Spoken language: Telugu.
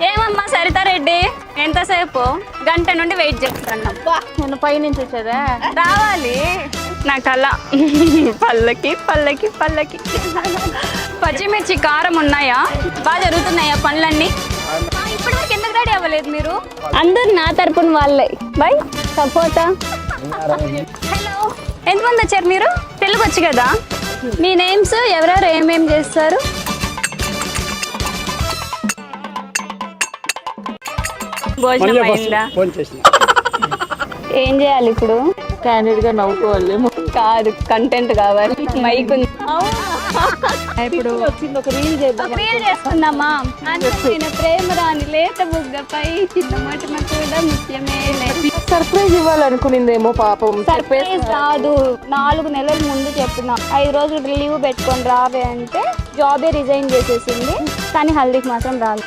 ఏమమ్మా సరితారెడ్డి ఎంతసేపు గంట నుండి వెయిట్ చేస్తున్నాం. నేను పైనుంచి వచ్చేదా రావాలి నాకు అలా పల్లకి పల్లకి పల్లకి. పచ్చిమిర్చి కారం ఉన్నాయా? బాగా జరుగుతున్నాయా పనులన్నీ? ఇప్పటి వరకు ఎందుకు రెడీ అవ్వలేదు మీరు? అందరు నా తరపున వాళ్ళే. బై సపోర్టా. హలో, ఎంతమంది వచ్చారు మీరు? తెలుగు వచ్చు కదా? మీ నేమ్స్, ఎవరెవరు ఏమేం చేస్తారు? భోజనం అయిందా? ఏం చేయాలి ఇప్పుడు? క్యాండిడేట్ గా నవ్వుకోవాలి. కాదు, కంటెంట్ కావాలి. మైక్ ఉంది. ఇప్పుడు వచ్చింది ఒక రీల్ చేద్దాం. రీల్ చేసుకుందామా? అందమైన ప్రేమ రాని లేత బుగ్గపై చిన్నమాటి కూడా ముఖ్యమే. సర్ప్రైజ్ ఇవ్వాలనుకునిందేమో పాపం. సర్ప్రైజ్ కాదు, 4 నెలల ముందు చెప్పిన 5 రోజులు లీవ్ పెట్టుకొని రావే అంటే జాబే రిజైన్ చేసేసింది. కానీ హల్దీకి మాత్రం రాదు.